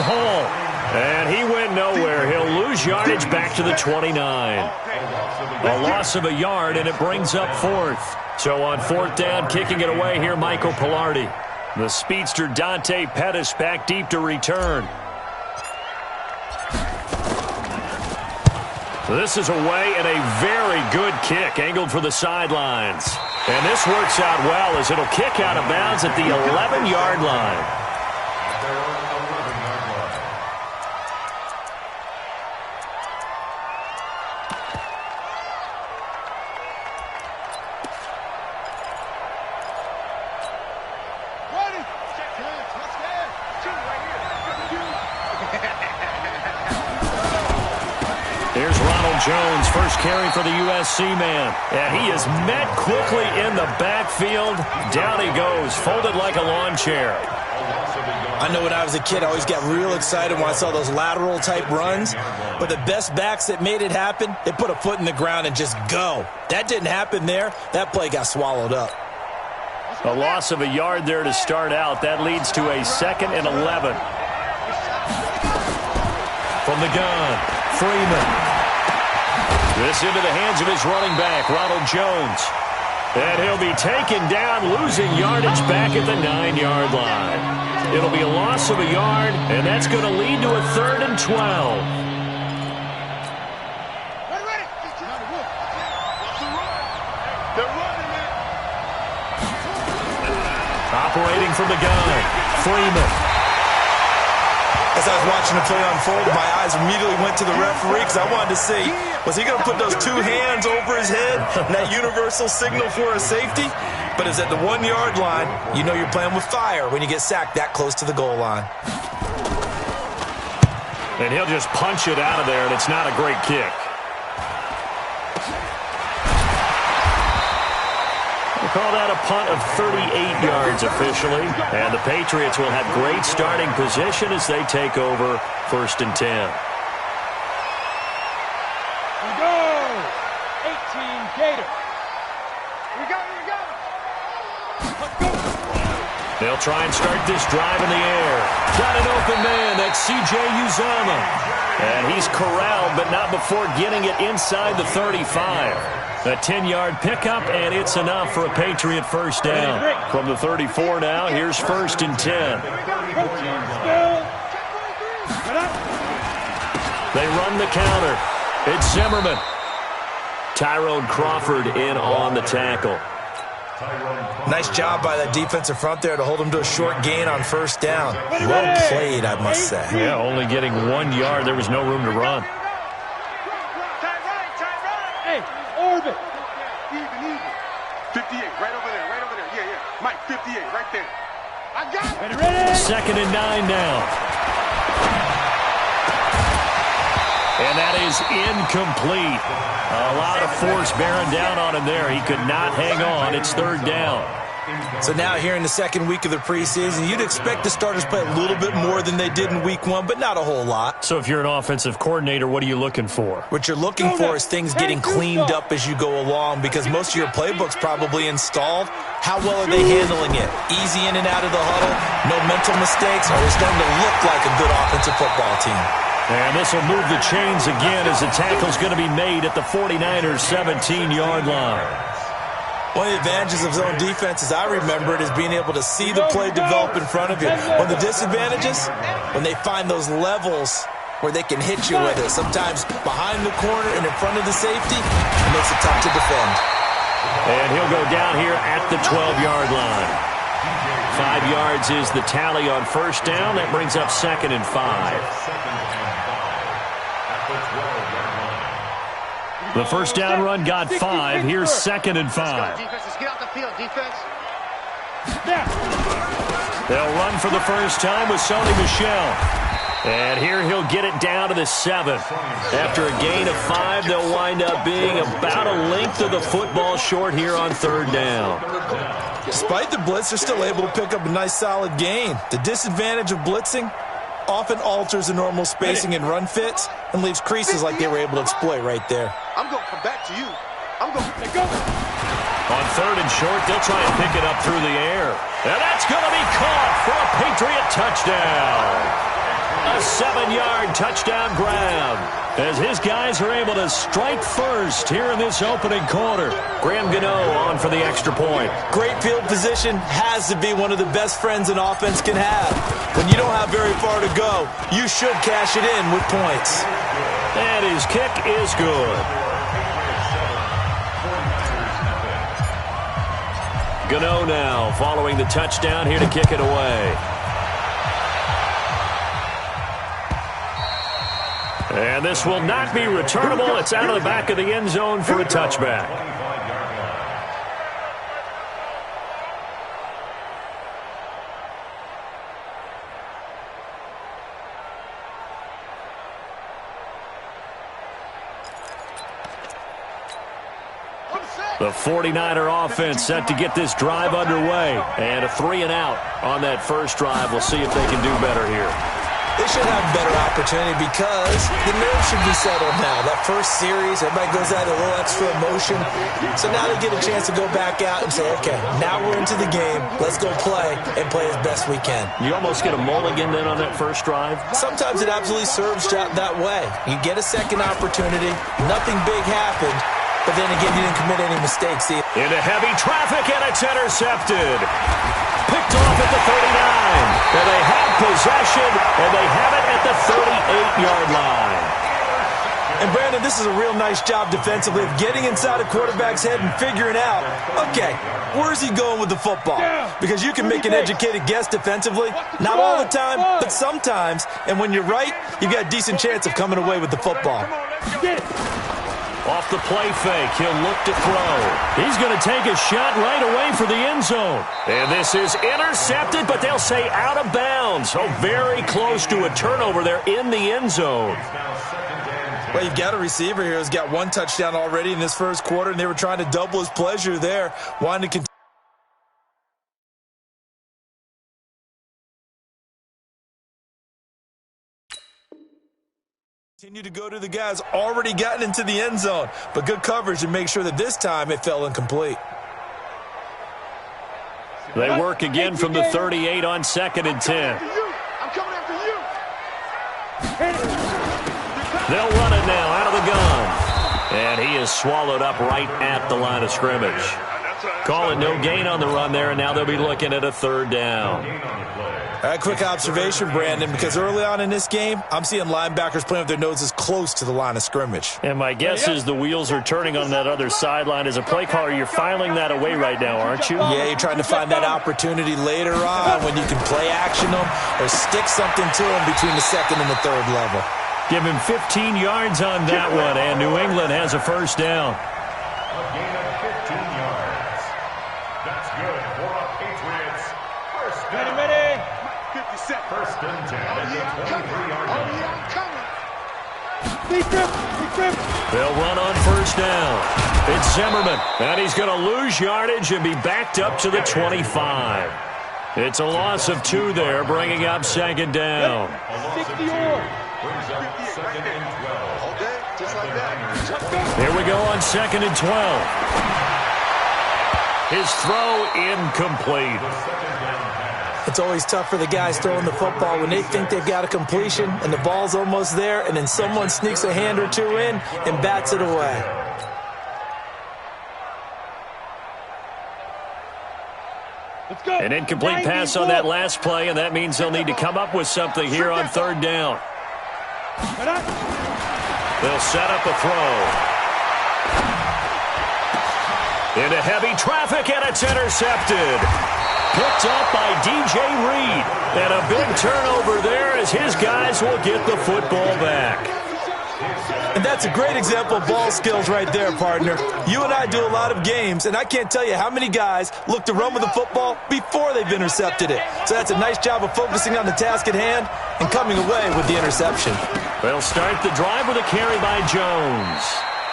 and whole. And he went nowhere. He'll lose yardage back to the 29. A loss of a yard, and it brings up fourth. So on fourth down, kicking it away here, Michael Pilardi. The speedster Dante Pettis back deep to return. This is away and a very good kick angled for the sidelines. And this works out well as it'll kick out of bounds at the 11-yard line. Jones, first carry for the USC man. And he is met quickly in the backfield. Down he goes, folded like a lawn chair. I know when I was a kid, I always got real excited when I saw those lateral-type runs. But the best backs that made it happen, they put a foot in the ground and just go. That didn't happen there. That play got swallowed up. A loss of a yard there to start out. That leads to a 2nd and 11. From the gun, Freeman. This into the hands of his running back, Ronald Jones. And he'll be taken down, losing yardage back at the 9-yard line. It'll be a loss of a yard, and that's going to lead to a 3rd and 12. Operating from the gun, Freeman. As I was watching the play unfold, my eyes immediately went to the referee because I wanted to see, was he going to put those 2 hands over his head and that universal signal for a safety? But it's at the 1-yard line. You know you're playing with fire when you get sacked that close to the goal line. And he'll just punch it out of there, and it's not a great kick. Call that a punt of 38 yards officially. And the Patriots will have great starting position as they take over 1st and 10. We go! 18 Gator. We go! Let's go! They'll try and start this drive in the air. Got an open man. That's C.J. Uzomah. And he's corralled, but not before getting it inside the 35. A 10-yard pickup, and it's enough for a Patriot first down. From the 34 now, here's 1st and 10. They run the counter. It's Zimmerman. Tyrone Crawford in on the tackle. Nice job by that defensive front there to hold him to a short gain on 1st down. Well played, I must say. Yeah, only getting 1 yard. There was no room to run. Orbit. Even. 58, right over there. Yeah. Mike, 58, right there. I got it. Ready. 2nd and 9 now. And that is incomplete. A lot of force bearing down on him there. He could not hang on. It's 3rd down. So now here in the 2nd week of the preseason, you'd expect the starters play a little bit more than they did in week 1, but not a whole lot. So if you're an offensive coordinator, what are you looking for? What you're looking for is things getting cleaned up as you go along because most of your playbook's probably installed. How well are they handling it? Easy in and out of the huddle, no mental mistakes, or is starting to look like a good offensive football team? And this will move the chains again as the tackle's going to be made at the 49ers' 17-yard line. One of the advantages of zone defense, as I remember it, is being able to see the play develop in front of you. One of the disadvantages, when they find those levels where they can hit you with it, sometimes behind the corner and in front of the safety, it makes it tough to defend. And he'll go down here at the 12-yard line. 5 yards is the tally on 1st down. That brings up 2nd and 5. The first down run got 5. Here's 2nd and 5. Defense, get out the field, defense. They'll run for the first time with Sony Michel. And here he'll get it down to the 7. After a gain of 5, they'll wind up being about a length of the football short here on 3rd down. Despite the blitz, they're still able to pick up a nice solid gain. The disadvantage of blitzing often alters the normal spacing and run fits and leaves creases like they were able to exploit right there. I'm going to come back to you. I'm going to go. On 3rd and short, they'll try and pick it up through the air. And that's going to be caught for a Patriot touchdown. A 7-yard touchdown grab as his guys are able to strike first here in this opening quarter. Graham Gano on for the extra point. Great field position has to be one of the best friends an offense can have. When you don't have very far to go, you should cash it in with points. And his kick is good. Gano now following the touchdown here to kick it away. And this will not be returnable. It's out of the back of the end zone for a touchback. The 49er offense set to get this drive underway. And a 3-and-out on that first drive. We'll see if they can do better here. They should have a better opportunity because the nerves should be settled now. That first series, everybody goes out a little extra emotion. So now they get a chance to go back out and say, okay, now we're into the game. Let's go play and play as best we can. You almost get a mulligan then on that first drive? Sometimes it absolutely serves that way. You get a second opportunity. Nothing big happened. But then again, you didn't commit any mistakes. Into heavy traffic, and it's intercepted. Picked off at the 39. And they have possession, and they have it at the 38-yard line. And, Brandon, this is a real nice job defensively of getting inside a quarterback's head and figuring out, okay, where's he going with the football? Because you can make an educated guess defensively. Not all the time, but sometimes. And when you're right, you've got a decent chance of coming away with the football. Off the play fake, he'll look to throw. He's going to take a shot right away for the end zone. And this is intercepted, but they'll say out of bounds. So very close to a turnover there in the end zone. Well, you've got a receiver here who's got one touchdown already in this first quarter, and they were trying to double his pleasure there, wanting to continue to go to the guys already gotten into the end zone, but good coverage to make sure that this time it fell incomplete. They work again from the 38 on 2nd and 10. I'm coming after you. They'll run it now out of the gun. And he is swallowed up right at the line of scrimmage. Call it no gain on the run there, and now they'll be looking at a 3rd down. A quick observation, Brandon, because early on in this game, I'm seeing linebackers playing with their noses close to the line of scrimmage. And my guess is the wheels are turning on that other sideline. As a play caller, you're filing that away right now, aren't you? Yeah, you're trying to find that opportunity later on when you can play action them or stick something to them between the 2nd and the 3rd level. Give him 15 yards on that one, and New England has a 1st down. A gain of 15 yards. That's good for a Patriots. First down. Ready. 57. First and 10 at the 23-yard line. I'm coming. Big grip. They'll run on 1st down. It's Zimmerman, and he's going to lose yardage and be backed up to the 25. It's a loss of 2 there, bringing up 2nd down. 60-yard. Brings up 2nd and 12. All day, just like that. Here we go on 2nd and 12. His throw incomplete. It's always tough for the guys throwing the football when they think they've got a completion and the ball's almost there, and then someone sneaks a hand or two in and bats it away. Let's go. An incomplete pass on that last play, and that means they'll need to come up with something here on 3rd down. They'll set up a throw. Into heavy traffic, and it's intercepted. Picked up by DJ Reed. And a big turnover there as his guys will get the football back. And that's a great example of ball skills right there, partner. You and I do a lot of games, and I can't tell you how many guys look to run with the football before they've intercepted it. So that's a nice job of focusing on the task at hand and coming away with the interception. They'll start the drive with a carry by Jones.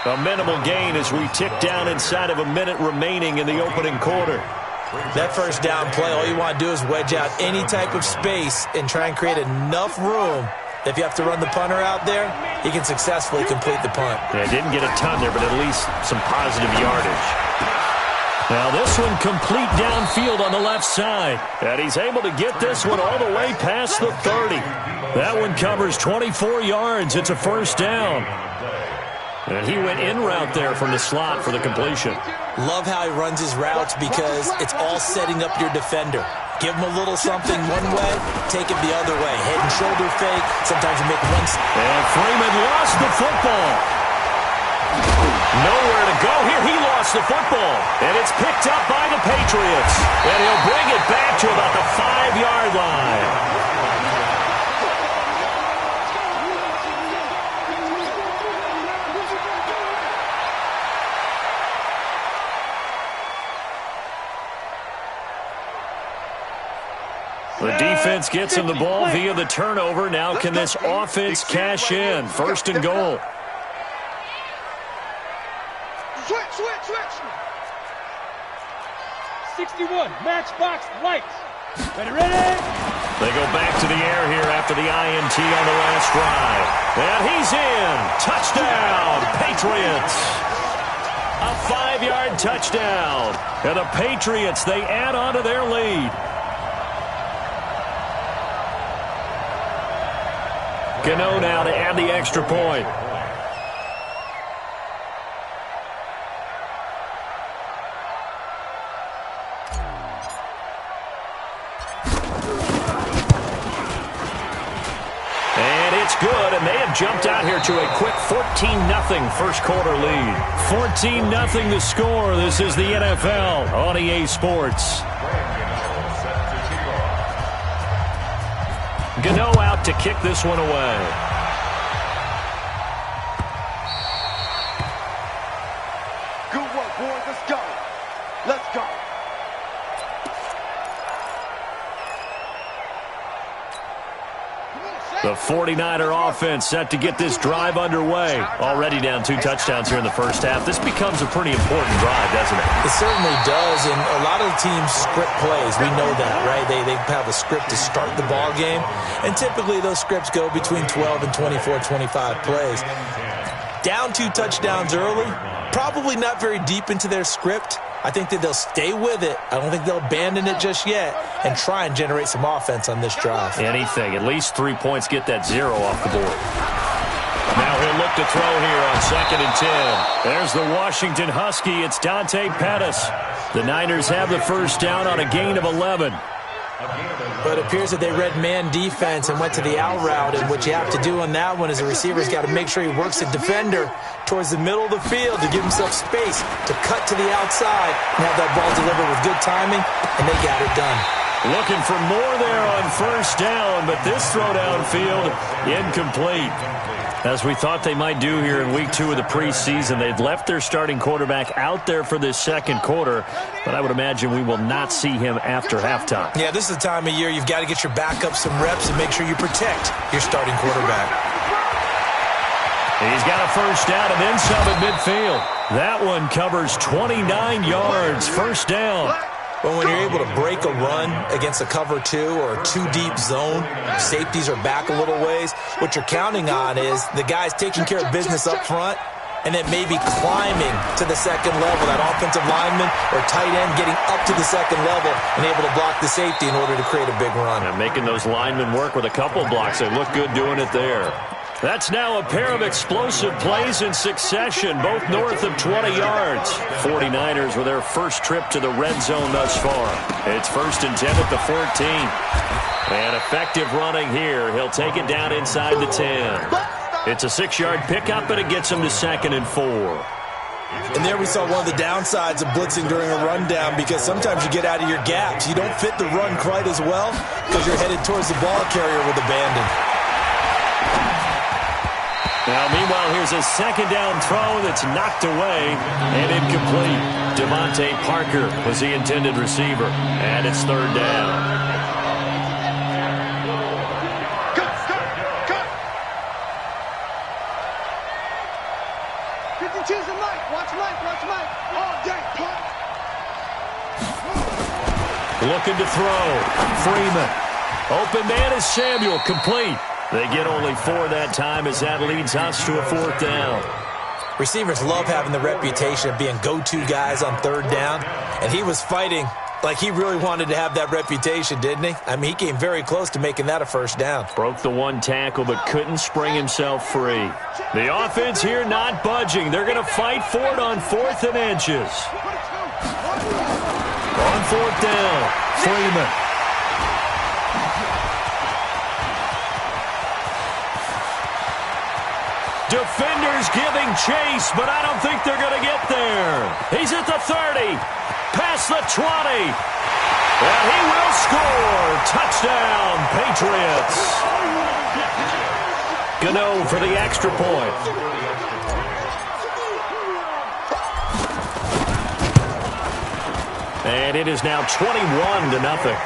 A minimal gain as we tick down inside of a minute remaining in the opening quarter. That first down play, all you want to do is wedge out any type of space and try and create enough room. If you have to run the punter out there, he can successfully complete the punt. Yeah, didn't get a ton there, but at least some positive yardage. Now this one complete downfield on the left side. And he's able to get this one all the way past the 30. That one covers 24 yards. It's a first down. And he went in route there from the slot for the completion. Love how he runs his routes because it's all setting up your defender. Give him a little something one way, take it the other way. Head and shoulder fake. Sometimes you make one. And Freeman lost the football. Nowhere to go here. He lost the football. And it's picked up by the Patriots. And he'll bring it back to about the 5-yard line. The defense gets him the ball via the turnover. Now can this offense cash in? First and goal. Switch. 61, matchbox lights. Ready. They go back to the air here after the INT on the last drive. And he's in. Touchdown, Patriots. A 5-yard touchdown. And the Patriots, they add on to their lead. Gano now to add the extra point. And it's good, and they have jumped out here to a quick 14-0 first quarter lead. 14-0 the score. This is the NFL on EA Sports. Gano out to kick this one away. Good work, boys. Let's go. Let's go. The 49er offense set to get this drive underway. Already down 2 touchdowns here in the first half. This becomes a pretty important drive, doesn't it? It certainly does, and a lot of the teams script plays. We know that, right? They have a script to start the ball game, and typically those scripts go between 12 and 24, 25 plays. Down 2 touchdowns early, probably not very deep into their script. I think that they'll stay with it. I don't think they'll abandon it just yet and try and generate some offense on this drive. Anything. At least 3 points, get that 0 off the board. Now he'll look to throw here on 2nd and 10. There's the Washington Husky. It's Dante Pettis. The Niners have the first down on a gain of 11. But it appears that they read man defense and went to the out route, and what you have to do on that one is the receiver's got to make sure he works the defender towards the middle of the field to give himself space to cut to the outside and have that ball delivered with good timing, and they got it done. Looking for more there on first down, but this throw downfield incomplete. As we thought they might do here in week 2 of the preseason, they'd left their starting quarterback out there for this second quarter, but I would imagine we will not see him after halftime. Yeah, this is the time of year you've got to get your backup some reps and make sure you protect your starting quarterback. He's got a first down and then some at midfield. That one covers 29 yards, first down. But when you're able to break a run against a cover 2 or a 2-deep zone, safeties are back a little ways. What you're counting on is the guys taking care of business up front and then maybe climbing to the second level. That offensive lineman or tight end getting up to the second level and able to block the safety in order to create a big run. And making those linemen work with a couple blocks. They look good doing it there. That's now a pair of explosive plays in succession, both north of 20 yards. 49ers with their first trip to the red zone thus far. It's 1st and 10 at the 14. And effective running here. He'll take it down inside the 10. It's a 6-yard pickup, and it gets him to 2nd and 4. And there we saw one of the downsides of blitzing during a rundown, because sometimes you get out of your gaps. You don't fit the run quite as well because you're headed towards the ball carrier with abandon. Now, meanwhile, here's a 2nd down throw that's knocked away and incomplete. Devontae Parker was the intended receiver, and it's 3rd down. Cut. 52's a Mike. Watch Mike. All day, punt. Looking to throw. Freeman. Open man is Samuel. Complete. They get only 4 that time as that leads us to a 4th down. Receivers love having the reputation of being go-to guys on 3rd down, and he was fighting Like he really wanted to have that reputation, didn't he? I mean, he came very close to making that a first down. Broke the one tackle but couldn't spring himself free. The offense here not budging. They're going to fight for it on 4th and inches. On 4th down, Freeman. Defenders giving chase, but I don't think they're going to get there. He's at the 30, past the 20, and he will score. Touchdown, Patriots. Gano for the extra point. And it is now 21-0.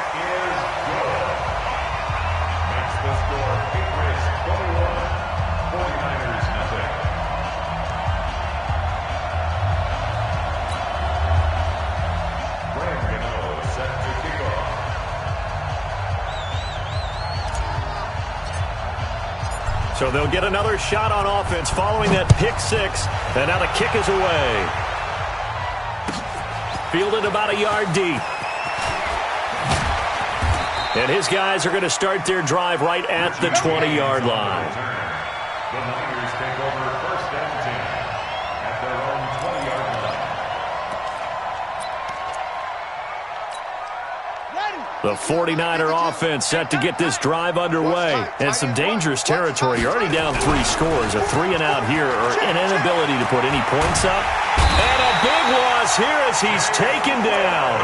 So they'll get another shot on offense following that pick six. And now the kick is away. Fielded about a yard deep. And his guys are going to start their drive right at the 20-yard line. The Niners take over 1st and 10 at their own 20-yard line. The 49er offense set to get this drive underway. And some dangerous territory. You're already down 3 scores. A 3-and-out here or an inability to put any points up. And a big loss here as he's taken down.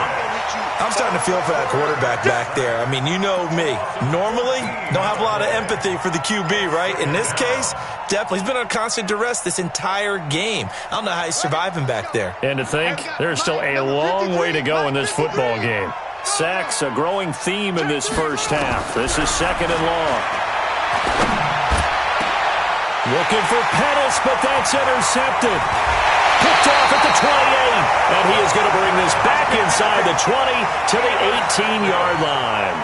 I'm starting to feel for that quarterback back there. I mean, you know me. Normally, don't have a lot of empathy for the QB, right? In this case, definitely. He's been on constant duress this entire game. I don't know how he's surviving back there. And to think, there's still a long way to go in this football game. Sacks, a growing theme in this first half. This is 2nd and long. Looking for Pettis, but that's intercepted. Picked off at the 28, and he is going to bring this back inside the 20 to the 18-yard line.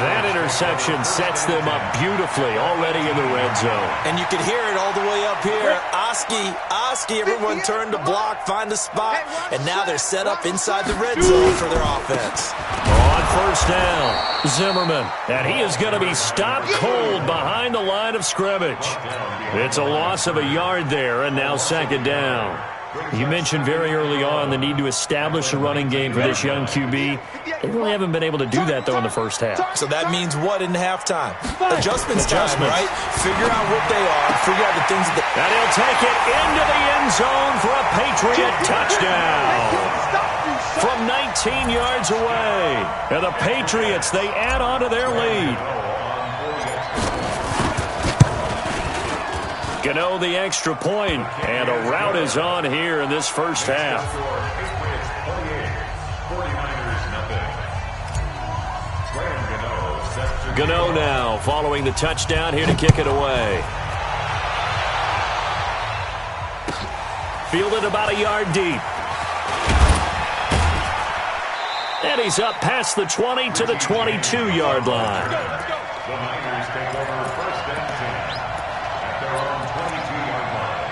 That interception sets them up beautifully already in the red zone. And you can hear it all the way up here. Oski, everyone turned to block, find a spot, and now they're set up inside the red zone for their offense. On 1st down, Zimmerman, and he is going to be stopped cold behind the line of scrimmage. It's a loss of a yard there, and now 2nd down. You mentioned very early on the need to establish a running game for this young QB. They really haven't been able to do that, though, in the first half. So that means what in halftime? Adjustments time, right? Figure out what they are. Figure out the things that... And he'll take it into the end zone for a Patriot touchdown. From 19 yards away. And the Patriots, they add on to their lead. Gano the extra point, and a rout is on here in this first half. Gano now following the touchdown here to kick it away. Fielded about a yard deep. And he's up past the 20 to the 22-yard line. The Niners take over 1st and 10 at their own 22-yard line.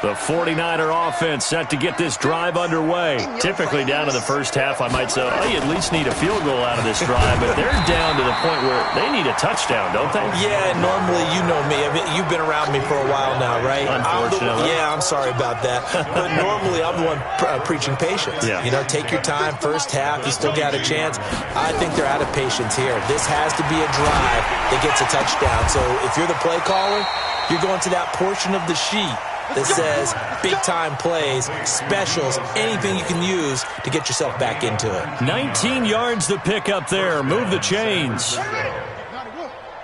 The 49er offense set to get this drive underway. Typically down to the first half, I might say, oh, you at least need a field goal out of this drive, but they're down to the point where they need a touchdown, don't they? Yeah, normally, you know me. I mean, you've been around me for a while now, right? Unfortunately. I'm sorry about that. But normally, I'm the one preaching patience. Yeah. You know, take your time, first half, you still got a chance. I think they're out of patience here. This has to be a drive that gets a touchdown. So if you're the play caller, you're going to that portion of the sheet that says big-time plays, specials, anything you can use to get yourself back into it. 19 yards to pick up there. Move the chains.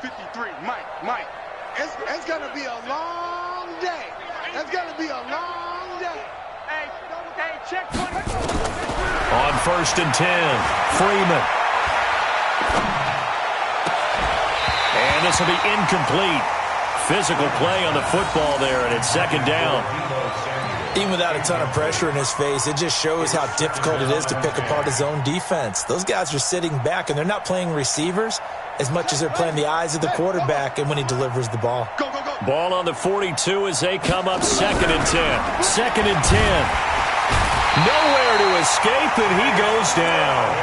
53, Mike. It's going to be a long day. It's going to be a long day. Hey, check 20. On 1st and 10, Freeman. And this will be incomplete. Physical play on the football there, and it's 2nd down. Even without a ton of pressure in his face, it just shows how difficult it is to pick apart his own defense. Those guys are sitting back, and they're not playing receivers as much as they're playing the eyes of the quarterback and when he delivers the ball. Go, go, go. Ball on the 42 as they come up 2nd and 10. 2nd and 10. Nowhere there to escape, and he goes down.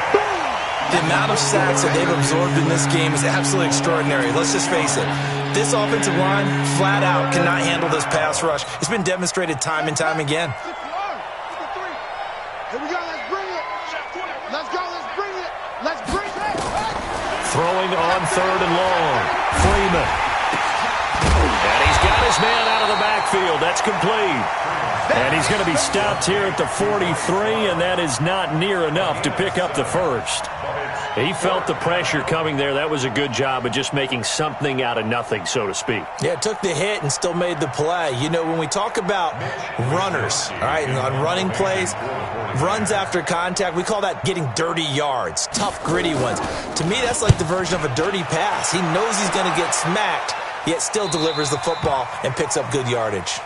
The amount of sacks that they've absorbed in this game is absolutely extraordinary. Let's just face it. This offensive line, flat out, cannot handle this pass rush. It's been demonstrated time and time again. Here we go. Let's bring it. Let's go. Let's bring it. Let's bring it. Throwing on 3rd and long. Freeman. And he's got his man out of the backfield. That's complete. And he's going to be stopped here at the 43, and that is not near enough to pick up the first. He felt the pressure coming there. That was a good job of just making something out of nothing, so to speak. Yeah, took the hit and still made the play. You know, when we talk about runners, all right, and on running plays, runs after contact, we call that getting dirty yards, tough, gritty ones. To me, that's like the version of a dirty pass. He knows he's going to get smacked, yet still delivers the football and picks up good yardage.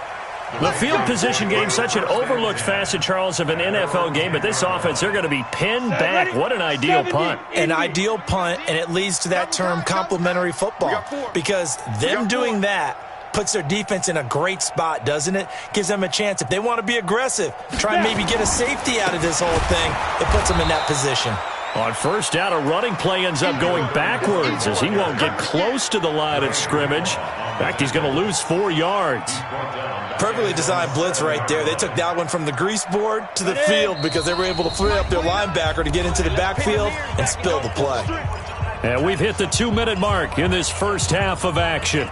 The field position game, such an overlooked facet, Charles, of an NFL game, but this offense, they're going to be pinned back. What an ideal punt. An ideal punt, and it leads to that term complementary football, because them doing that puts their defense in a great spot, doesn't it? Gives them a chance. If they want to be aggressive, try and maybe get a safety out of this whole thing, it puts them in that position. On first down, a running play ends up going backwards as he won't get close to the line of scrimmage. In fact, he's going to lose 4 yards. Perfectly designed blitz right there. They took that one from the grease board to the field because they were able to free up their linebacker to get into the backfield and spill the play. And we've hit the 2-minute mark in this first half of action.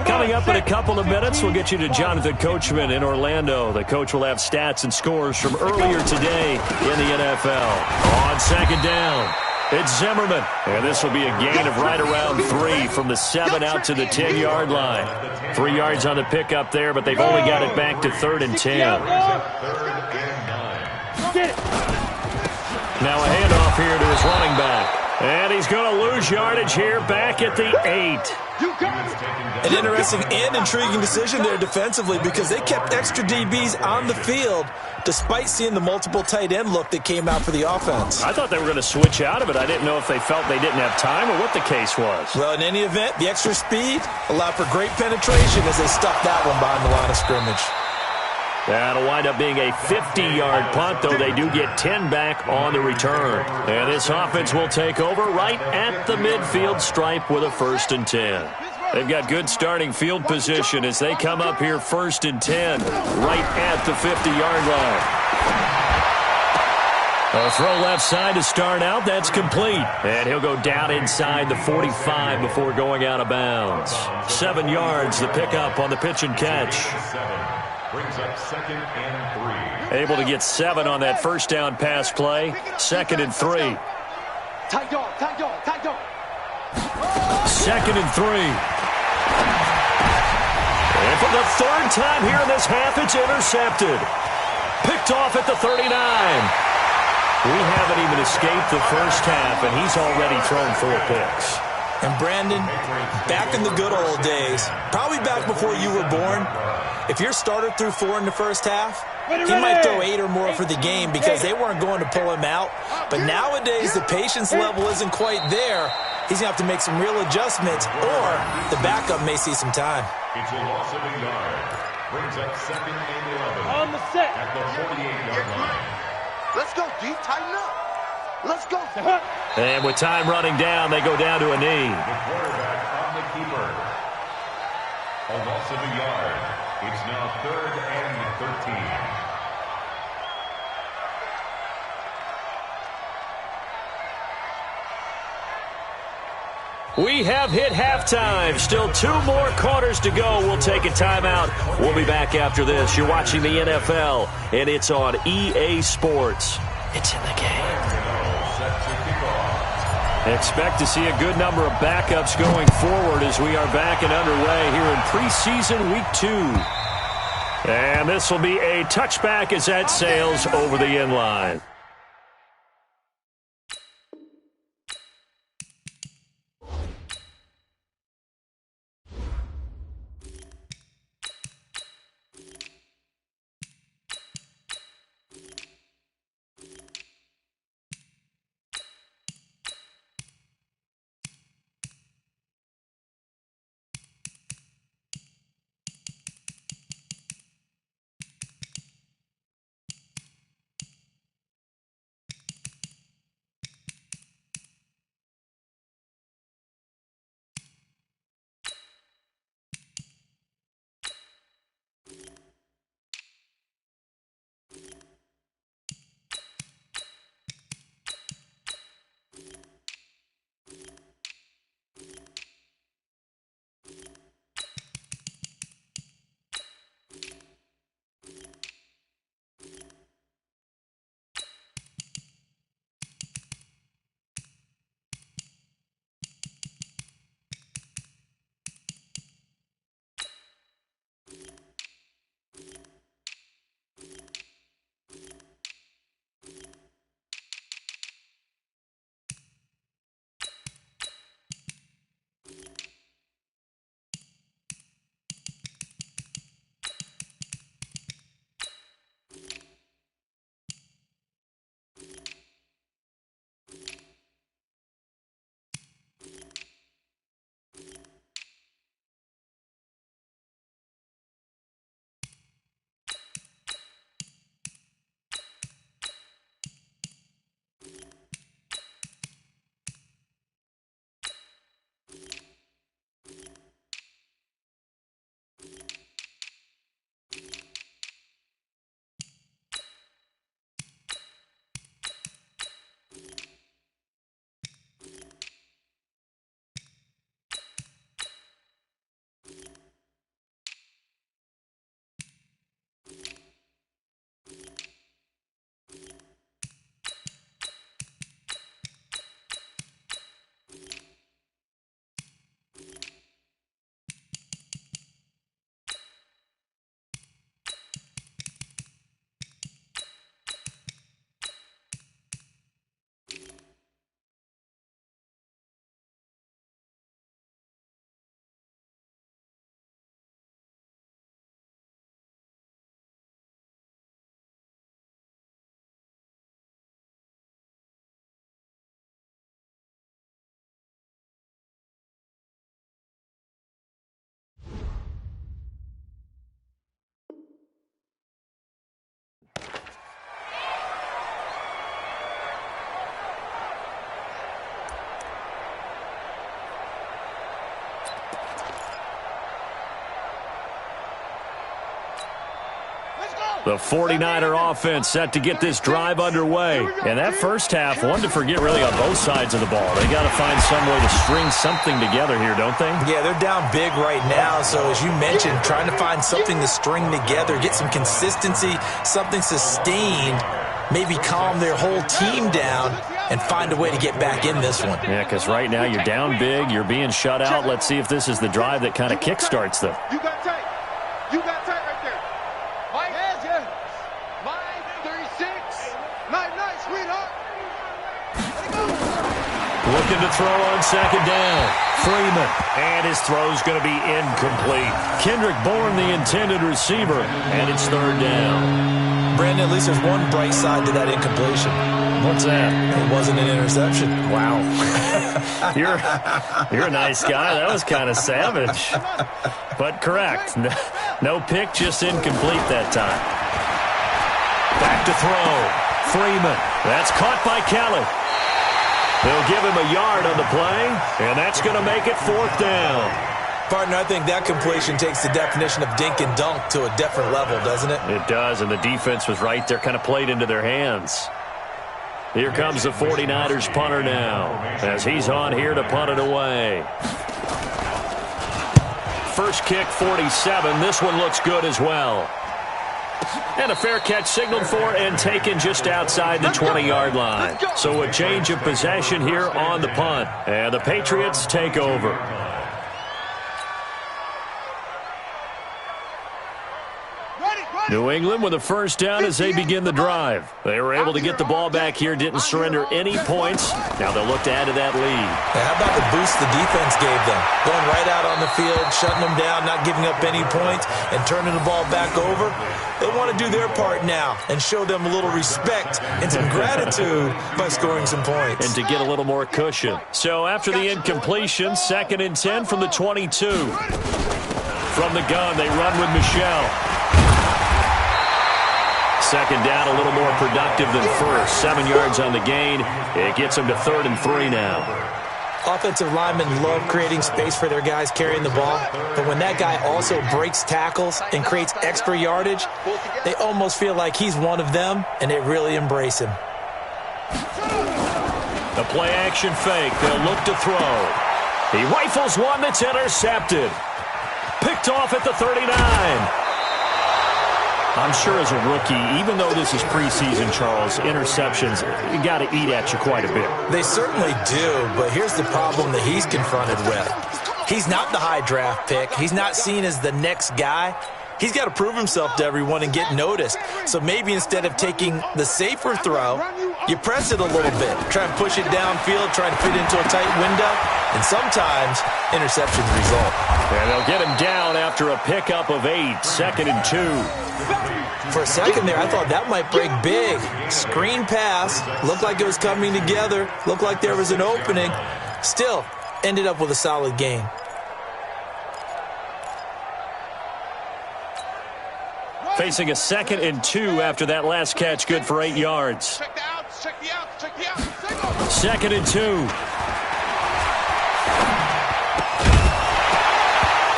Coming up in a couple of minutes, we'll get you to Jonathan Coachman in Orlando. The coach will have stats and scores from earlier today in the NFL. On second down, it's Zimmerman. And this will be a gain of right around 3 from the 7 out to the 10-yard line. 3 yards on the pickup there, but they've only got it back to 3rd and 10. Now a handoff here to his running back. And he's going to lose yardage here back at the 8. An interesting and intriguing decision there defensively because they kept extra DBs on the field despite seeing the multiple tight end look that came out for the offense. I thought they were going to switch out of it. I didn't know if they felt they didn't have time or what the case was. Well, in any event, the extra speed allowed for great penetration as they stuffed that one behind the line of scrimmage. That'll wind up being a 50-yard punt, though they do get 10 back on the return. And this offense will take over right at the midfield stripe with a 1st and 10. They've got good starting field position as they come up here 1st and 10 right at the 50-yard line. A throw left side to start out. That's complete. And he'll go down inside the 45 before going out of bounds. 7 yards, the pickup on the pitch and catch. Brings up 2nd and 3. Able to get 7 on that first down pass play. 2nd and 3. Tight dog, tight dog, tight dog. 2nd and 3. And for the 3rd time here in this half, it's intercepted. Picked off at the 39. We haven't even escaped the first half, and he's already thrown 4 picks. And Brandon, back in the good old days, probably back before you were born, if your starter threw 4 in the first half, he might throw 8 or more for the game because they weren't going to pull him out. But nowadays, the patience level isn't quite there. He's going to have to make some real adjustments, or the backup may see some time. It's a loss of a yard. Brings up 2nd and 11. On the set. At the 48-yard line. Let's go, D. Tighten up. Let's go. And with time running down, they go down to a knee. The quarterback on the keeper. A loss of a yard. It's now 3rd and 13. We have hit halftime. Still 2 more quarters to go. We'll take a timeout. We'll be back after this. You're watching the NFL, and it's on EA Sports. It's in the game. Expect to see a good number of backups going forward as we are back and underway here in preseason week 2. And this will be a touchback as that sails over the end line. The 49er offense set to get this drive underway. And that first half, one to forget really on both sides of the ball. They got to find some way to string something together here, don't they? Yeah, they're down big right now. So as you mentioned, trying to find something to string together, get some consistency, something sustained, maybe calm their whole team down and find a way to get back in this one. Yeah, because right now you're down big, you're being shut out. Let's see if this is the drive that kind of kickstarts them. You got tight. You got tight right there. Mike. Yes. Mike, 36. Night, sweetheart. Looking to throw on second down. Freeman. And his throw's going to be incomplete. Kendrick Bourne, the intended receiver, and it's third down. Brandon, at least there's one bright side to that incompletion. What's that? It wasn't an interception. Wow. You're a nice guy. That was kind of savage. But correct. No pick, just incomplete that time. Back to throw. Freeman. That's caught by Kelly. They'll give him a yard on the play, and that's going to make it fourth down. Partner, I think that completion takes the definition of dink and dunk to a different level, doesn't it? It does, and the defense was right there, kind of played into their hands. Here comes the 49ers punter now, as he's on here to punt it away. First kick, 47. This one looks good as well. And a fair catch signaled for and taken just outside the 20-yard line. So a change of possession here on the punt. And the Patriots take over. New England with a first down as they begin the drive. They were able to get the ball back here, didn't surrender any points. Now they'll look to add to that lead. How about the boost the defense gave them? Going right out on the field, shutting them down, not giving up any points, and turning the ball back over. They want to do their part now and show them a little respect and some gratitude by scoring some points. And to get a little more cushion. So after the incompletion, 2nd and 10 from the 22. From the gun, they run with Michelle. Second down, a little more productive than first. 7 yards on the gain. It gets them to 3rd and 3 now. Offensive linemen love creating space for their guys carrying the ball. But when that guy also breaks tackles and creates extra yardage, they almost feel like he's one of them, and they really embrace him. The play-action fake. They'll look to throw. He rifles one that's intercepted. Picked off at the 39. I'm sure as a rookie, even though this is preseason, Charles, interceptions, you got to eat at you quite a bit. They certainly do, but here's the problem that he's confronted with. He's not the high draft pick. He's not seen as the next guy. He's got to prove himself to everyone and get noticed. So maybe instead of taking the safer throw, you press it a little bit. Try and push it downfield, try to fit into a tight window. And sometimes interceptions result. And they'll get him down after a pickup of 8, 2nd and 2. For a second there, I thought that might break big. Screen pass. Looked like it was coming together. Looked like there was an opening. Still, ended up with a solid gain. Facing a 2nd and 2 after that last catch, good for 8 yards. Check the outs, check the outs, check the outs. 2nd and 2.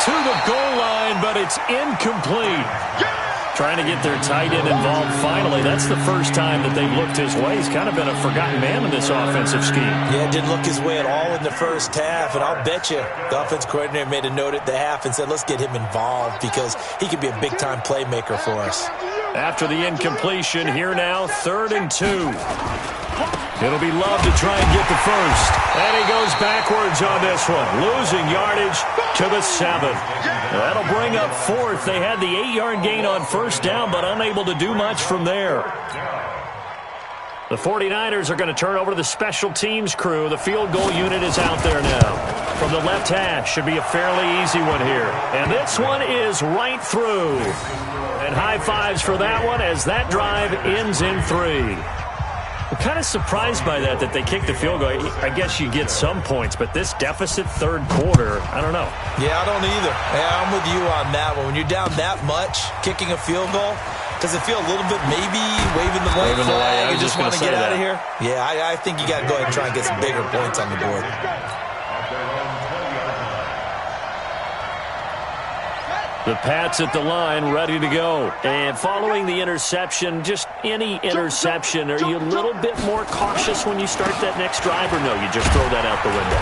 To the goal line, but it's incomplete. Trying to get their tight end involved finally. That's the first time that they've looked his way. He's kind of been a forgotten man in this offensive scheme. Yeah, didn't look his way at all in the first half, and I'll bet you the offense coordinator made a note at the half and said, let's get him involved because he could be a big-time playmaker for us. After the incompletion, here now, 3rd and 2. It'll be Love to try and get the first. And he goes backwards on this one, losing yardage to the 7. That'll bring up 4th. They had the 8-yard gain on first down, but unable to do much from there. The 49ers are going to turn over to the special teams crew. The field goal unit is out there now. From the left hash, should be a fairly easy one here. And this one is right through. And high fives for that one as that drive ends in 3. I'm kind of surprised by that they kicked the field goal. I guess you get some points, but this deficit 3rd quarter, I don't know. Yeah, I don't either. Yeah, I'm with you on that one. When you're down that much, kicking a field goal, does it feel a little bit maybe waving the white flag and just want to get out of here? Yeah, I think you got to go ahead and try and get some bigger points on the board. The Pats at the line, ready to go. And following the interception, just any interception, are you a little bit more cautious when you start that next drive, or no, you just throw that out the window?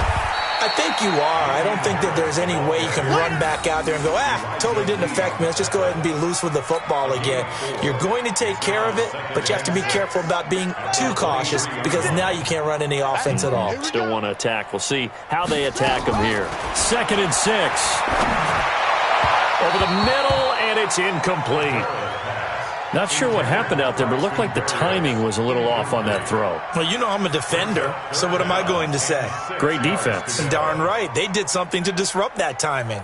I think you are. I don't think that there's any way you can run back out there and go, totally didn't affect me. Let's just go ahead and be loose with the football again. You're going to take care of it, but you have to be careful about being too cautious because now you can't run any offense at all. Still want to attack. We'll see how they attack them here. 2nd and 6. Over the middle, and it's incomplete. Not sure what happened out there, but it looked like the timing was a little off on that throw. Well, you know I'm a defender, so what am I going to say? Great defense. Darn right. They did something to disrupt that timing.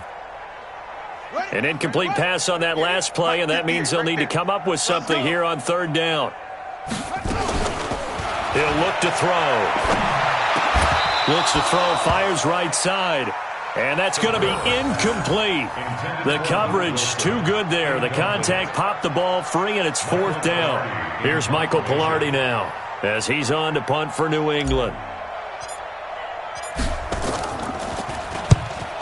An incomplete pass on that last play, and that means they'll need to come up with something here on 3rd down. He'll look to throw. Looks to throw, fires right side. And that's going to be incomplete. The coverage too good there. The contact popped the ball free, and it's 4th down. Here's Michael Pilardi now as he's on to punt for New England.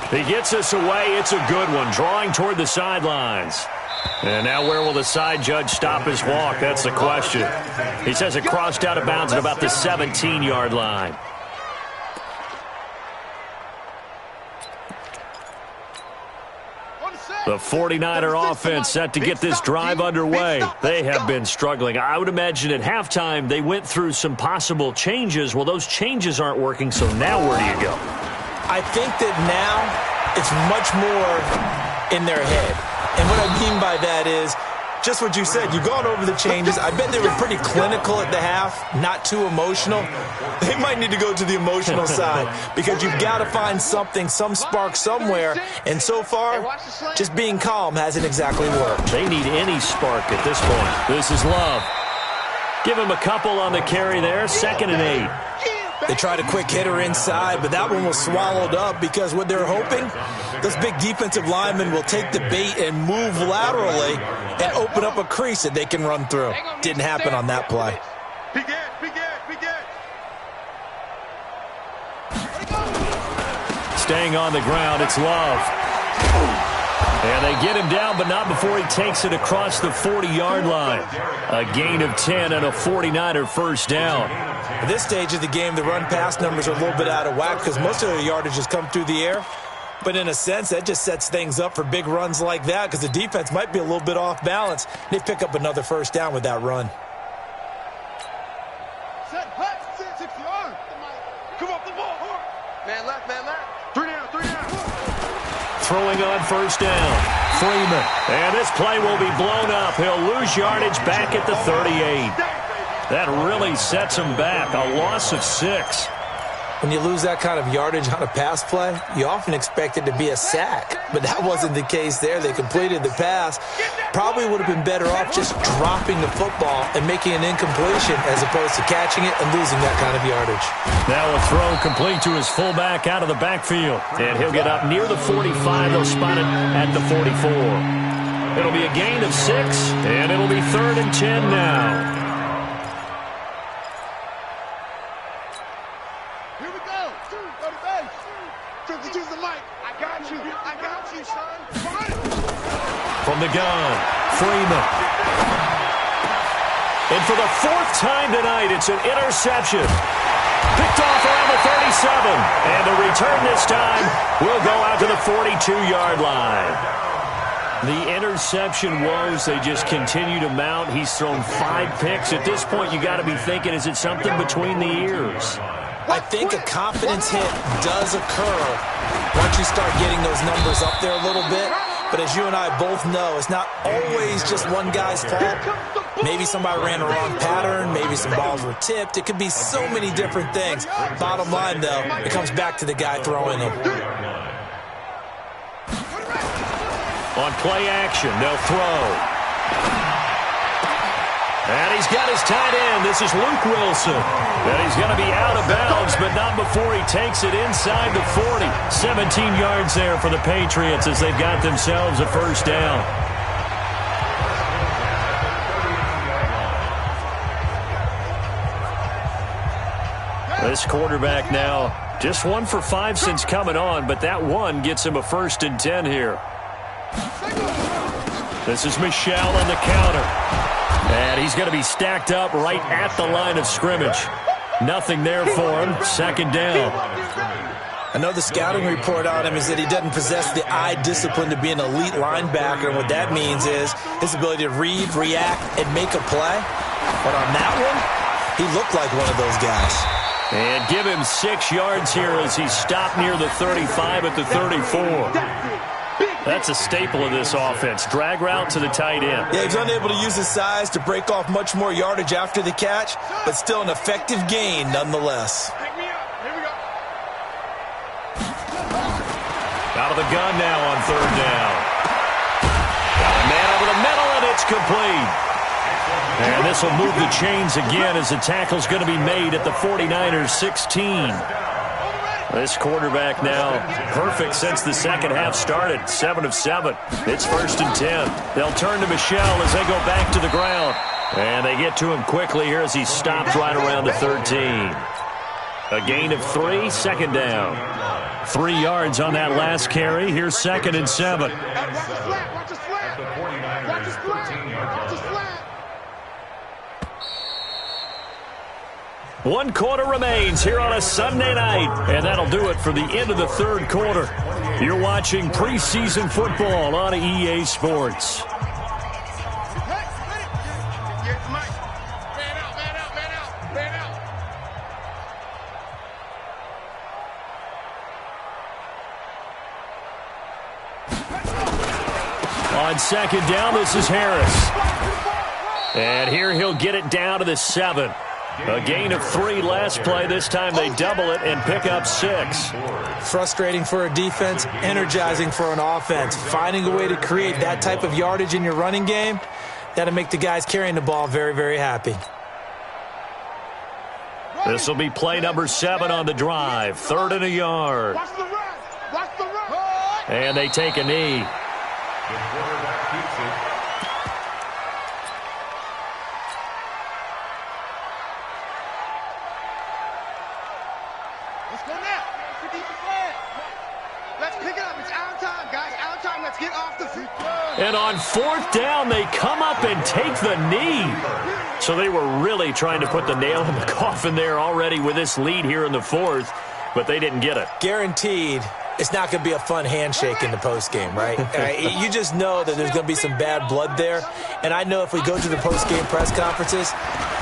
He gets us away. It's a good one, drawing toward the sidelines. And now where will the side judge stop his walk? That's the question. He says it crossed out of bounds at about the 17-yard line. The 49er offense set to get this drive underway. They have been struggling. I would imagine at halftime they went through some possible changes. Well, those changes aren't working, so now where do you go? I think that now it's much more in their head. And what I mean by that is just what you said. You've gone over the changes. I bet they were pretty clinical at the half, not too emotional. They might need to go to the emotional side because you've got to find something, some spark somewhere. And so far, just being calm hasn't exactly worked. They need any spark at this point. This is Love. Give him a couple on the carry there. 2nd and 8. They tried a quick hitter inside, but that one was swallowed up because what they're hoping, those big defensive linemen will take the bait and move laterally and open up a crease that they can run through. Didn't happen on that play. Staying on the ground, it's Love. And they get him down, but not before he takes it across the 40-yard line. A gain of 10 and a 49er first down. At this stage of the game, the run-pass numbers are a little bit out of whack because most of their yardage has come through the air. But in a sense, that just sets things up for big runs like that because the defense might be a little bit off balance. They pick up another first down with that run. Come off the ball. Man left. 3 down. Throwing on first down. Freeman. And this play will be blown up. He'll lose yardage back at the 38. That really sets him back. A loss of 6. When you lose that kind of yardage on a pass play, you often expect it to be a sack. But that wasn't the case there. They completed the pass. Probably would have been better off just dropping the football and making an incompletion as opposed to catching it and losing that kind of yardage. Now a throw complete to his fullback out of the backfield. And he'll get up near the 45. They'll spot it at the 44. It'll be a gain of 6, and it'll be 3rd and 10 now. From the gun, Freeman. And for the 4th time tonight, it's an interception. Picked off around the 37. And the return this time will go out to the 42-yard line. The interception woes, they just continue to mount. He's thrown 5 picks. At this point, you got to be thinking, is it something between the ears? I think a confidence hit does occur once you start getting those numbers up there a little bit. But as you and I both know, it's not always just one guy's fault. Maybe somebody ran the wrong pattern. Maybe some balls were tipped. It could be so many different things. Bottom line, though, it comes back to the guy throwing them. On play action, they'll throw. And he's got his tight end. This is Luke Wilson. And he's going to be out of bounds, but not before he takes it inside the 40. 17 yards there for the Patriots as they've got themselves a first down. This quarterback now just 1 for 5 since coming on, but that one gets him a 1st and 10 here. This is Michelle on the counter. And he's going to be stacked up right at the line of scrimmage. Nothing there for him. Second down. I know the scouting report on him is that he doesn't possess the eye discipline to be an elite linebacker. And what that means is his ability to read, react, and make a play. But on that one, he looked like one of those guys. And give him 6 yards here as he stopped near the 35 at the 34. That's a staple of this offense. Drag route to the tight end. Yeah, he's unable to use his size to break off much more yardage after the catch, but still an effective gain nonetheless. Out of the gun now on third down. Got a man over the middle, and it's complete. And this will move the chains again as the tackle's going to be made at the 49ers 16. This quarterback now perfect since the second half started. 7 of 7. It's 1st and 10. They'll turn to Michelle as they go back to the ground. And they get to him quickly here as he stops right around the 13. A gain of 3, second down. 3 yards on that last carry. Here's 2nd and 7. Watch the slant. Watch the slant. 1 quarter remains here on a Sunday night. And that'll do it for the end of the third quarter. You're watching preseason football on EA Sports. On second down, this is Harris. And here he'll get it down to the 7. A gain of 3 last play. This time they double it and pick up 6. Frustrating for a defense, energizing for an offense. Finding a way to create that type of yardage in your running game, that'll make the guys carrying the ball very, very happy. This will be play number 7 on the drive. 3rd and a yard. And they take a knee. The quarterback keeps it. Let's go now. Let's pick it up. It's our time, guys. Our time. Let's get off the field. And on 4th down, they come up and take the knee. So they were really trying to put the nail in the coffin there already with this lead here in the 4th, but they didn't get it. Guaranteed. It's not going to be a fun handshake in the postgame, right? You just know that there's going to be some bad blood there. And I know if we go to the postgame press conferences,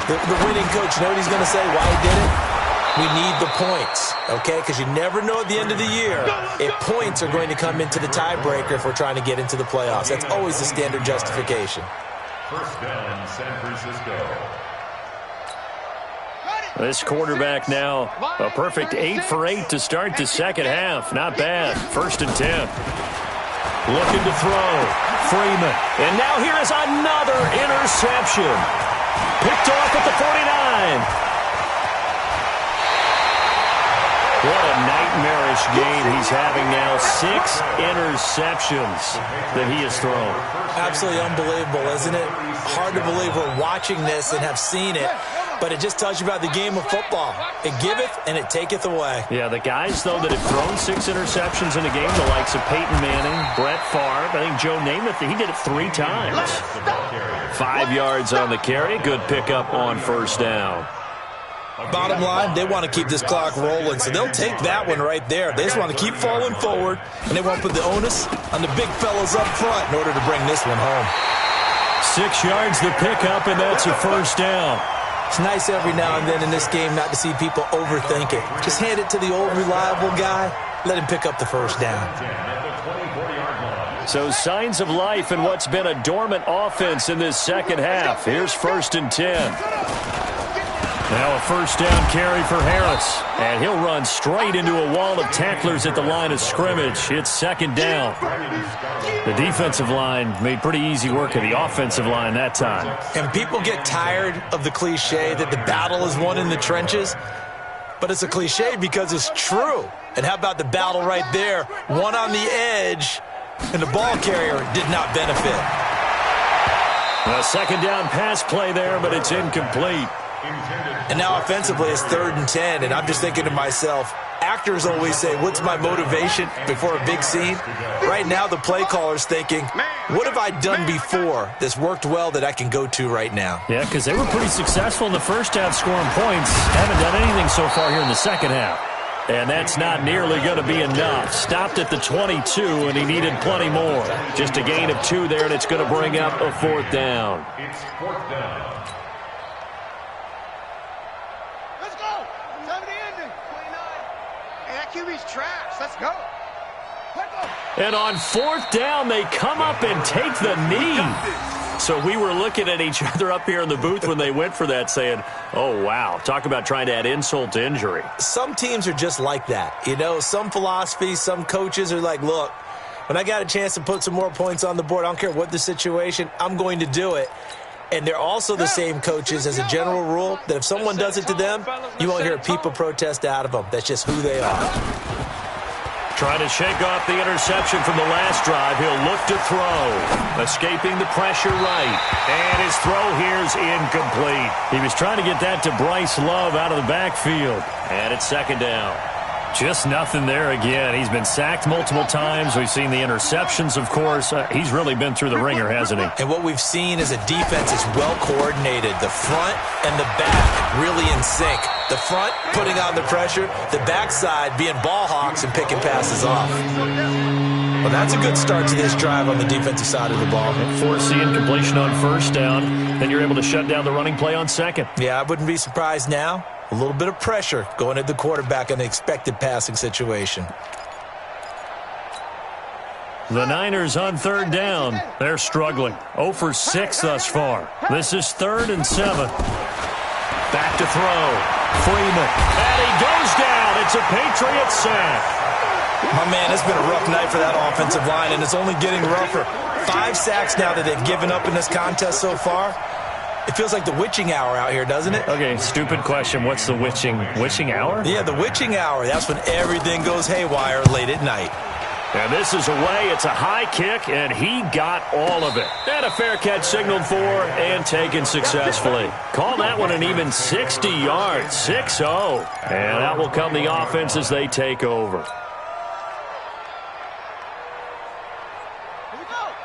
the winning coach, you know what he's going to say, why he did it? We need the points, okay? Because you never know at the end of the year if points are going to come into the tiebreaker if we're trying to get into the playoffs. That's always the standard justification. 1st down, San Francisco. This quarterback now a perfect 8 for 8 to start the second half. Not bad. 1st and 10. Looking to throw. Freeman. And now here is another interception. Picked off at the 49. What a nightmarish game he's having now. 6 interceptions that he has thrown. Absolutely unbelievable, isn't it? Hard to believe we're watching this and have seen it. But it just tells you about the game of football. It giveth and it taketh away. Yeah, the guys, though, that have thrown 6 interceptions in a game, the likes of Peyton Manning, Brett Favre, I think Joe Namath, he did it 3 times. 5 yards on the carry. Good pickup on 1st down. Bottom line, they want to keep this clock rolling, so they'll take that one right there. They just want to keep falling forward, and they want to put the onus on the big fellas up front in order to bring this one home. 6 yards the pickup, and that's a 1st down. It's nice every now and then in this game not to see people overthink it. Just hand it to the old reliable guy. Let him pick up the 1st down. So signs of life in what's been a dormant offense in this second half. Here's 1st and 10. Now a 1st down carry for Harris. And he'll run straight into a wall of tacklers at the line of scrimmage. It's 2nd down. The defensive line made pretty easy work of the offensive line that time. And people get tired of the cliche that the battle is won in the trenches. But it's a cliche because it's true. And how about the battle right there? One on the edge, and the ball carrier did not benefit. A 2nd down pass play there, but it's incomplete. And now offensively, it's 3rd and 10, and I'm just thinking to myself, actors always say, what's my motivation before a big scene? Right now, the play caller's thinking, what have I done before that's worked well that I can go to right now? Yeah, because they were pretty successful in the first half scoring points. Haven't done anything so far here in the second half. And that's not nearly going to be enough. Stopped at the 22, and he needed plenty more. Just a gain of 2 there, and it's going to bring up a 4th down. It's 4th down. Let's go. Time of the ending. 29. Hey, that QB's trash. Let's go. Let's go. And on 4th down, they come up and take the knee. So we were looking at each other up here in the booth when they went for that saying, oh, wow, talk about trying to add insult to injury. Some teams are just like that. You know, some philosophies, some coaches are like, look, when I got a chance to put some more points on the board, I don't care what the situation, I'm going to do it. And they're also the same coaches as a general rule that if someone does it to them, you won't hear a peep of protest out of them. That's just who they are. Trying to shake off the interception from the last drive. He'll look to throw. Escaping the pressure right. And his throw here's incomplete. He was trying to get that to Bryce Love out of the backfield. And it's 2nd down. Just nothing there again. He's been sacked multiple times. We've seen the interceptions, of course. He's really been through the ringer, hasn't he? And what we've seen is a defense is well coordinated. The front and the back really in sync. The front putting on the pressure, the backside being ball hawks and picking passes off. Well, that's a good start to this drive on the defensive side of the ball. Force the incompletion on 1st down. Then you're able to shut down the running play on 2nd. Yeah, I wouldn't be surprised now. A little bit of pressure going at the quarterback in an expected passing situation. The Niners on 3rd down. They're struggling. 0 for 6 thus far. This is 3rd and 7. Back to throw. Freeman. And he goes down. It's a Patriots sack. My man, it's been a rough night for that offensive line, and it's only getting rougher. 5 sacks now that they've given up in this contest so far. It feels like the witching hour out here, doesn't it? Okay, stupid question. What's the witching hour? Yeah, the witching hour. That's when everything goes haywire late at night. And this is away. It's a high kick, and he got all of it. And a fair catch signaled for and taken successfully. Call that one an even 60 yards, 6-0. And that will come the offense as they take over.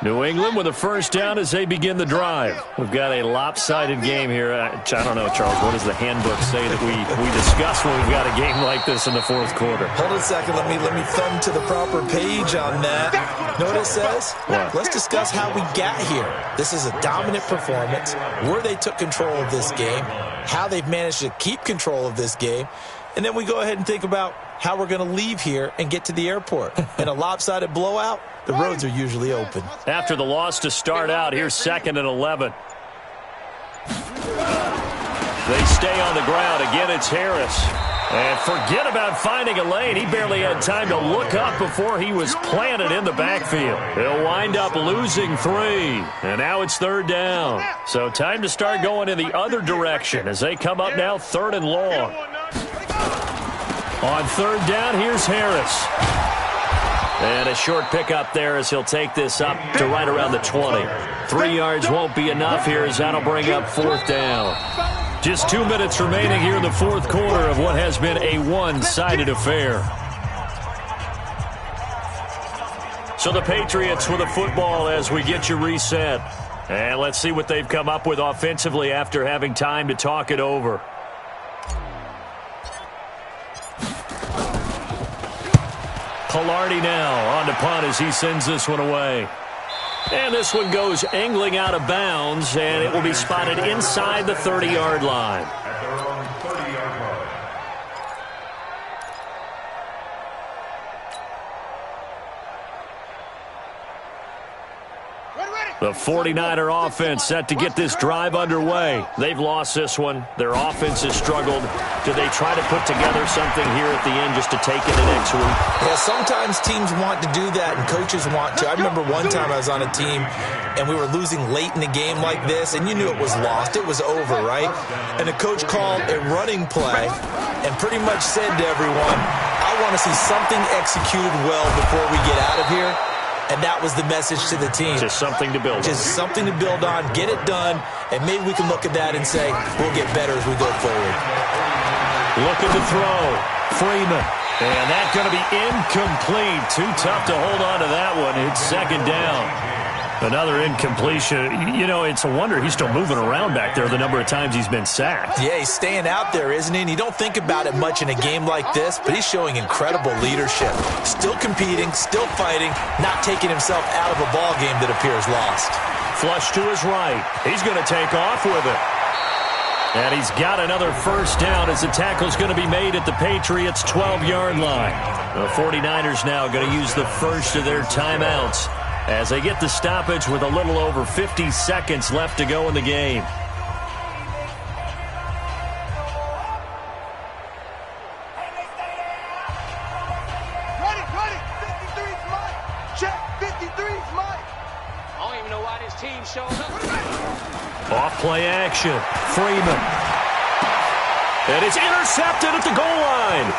New England with a 1st down as they begin the drive. We've got a lopsided game here. I don't know, Charles, what does the handbook say that we discuss when we've got a game like this in the 4th quarter? Hold on a second. Let me thumb to the proper page on that. Know what it says? What? Let's discuss how we got here. This is a dominant performance, where they took control of this game, how they've managed to keep control of this game, and then we go ahead and think about how we're going to leave here and get to the airport. In a lopsided blowout, the roads are usually open. After the loss to start out, here's 2nd and 11. They stay on the ground. Again, it's Harris. And forget about finding a lane. He barely had time to look up before he was planted in the backfield. He'll wind up losing 3. And now it's 3rd down. So time to start going in the other direction as they come up now 3rd and long. On 3rd down, here's Harris. And a short pickup there as he'll take this up to right around the 20. 3 yards won't be enough here as that'll bring up 4th down. Just 2 minutes remaining here in the 4th quarter of what has been a one-sided affair. So the Patriots with a football as we get you reset. And let's see what they've come up with offensively after having time to talk it over. Pilardi now on to punt as he sends this one away. And this one goes angling out of bounds, and it will be spotted inside the 30-yard line. At their own 30-yard line. The 49er offense set to get this drive underway. They've lost this one. Their offense has struggled. Do they try to put together something here at the end just to take it the next week? Yeah, sometimes teams want to do that and coaches want to. I remember one time I was on a team and we were losing late in a game like this, and you knew it was lost. It was over, right? And the coach called a running play and pretty much said to everyone, I want to see something executed well before we get out of here. and that was the message to the team. Just something to build on. Just something to build on, get it done, and maybe we can look at that and say, we'll get better as we go forward. Looking to throw. Freeman. And that's going to be incomplete. Too tough to hold on to that one. It's second down. Another incompletion. You know, it's a wonder he's still moving around back there the number of times he's been sacked. Yeah, he's staying out there, isn't he? And you don't think about it much in a game like this, but he's showing incredible leadership. Still competing, still fighting, not taking himself out of a ball game that appears lost. Flush to his right. He's going to take off with it. And he's got another first down as the tackle's going to be made at the Patriots' 12-yard line. The 49ers now going to use the first of their timeouts as they get the stoppage with a little over 50 seconds left to go in the game. Ready, 53's Mike. Check, 53's Mike. I don't even know why this team showed up. Off play action. Freeman. And it's intercepted at the goal line.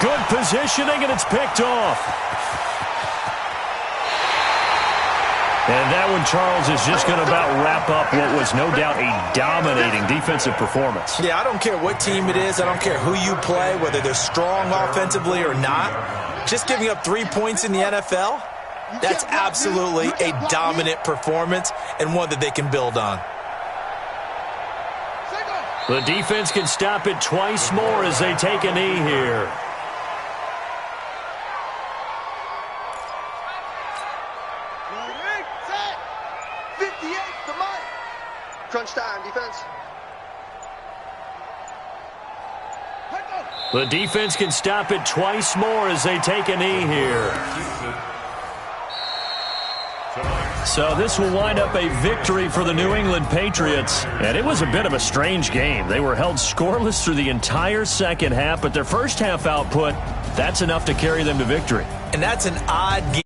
Good positioning, and it's picked off. And that one, Charles, is just going to about wrap up what was no doubt a dominating defensive performance. Yeah, I don't care what team it is. I don't care who you play, whether they're strong offensively or not. Just giving up 3 points in the NFL, that's absolutely a dominant performance and one that they can build on. The defense can stop it twice more as they take a knee here. Set. 58 to Mike. Crunch time, defense. The defense can stop it twice more as they take a knee here. So this will wind up a victory for the New England Patriots. And it was a bit of a strange game. They were held scoreless through the entire second half, but their first half output, that's enough to carry them to victory. And that's an odd game.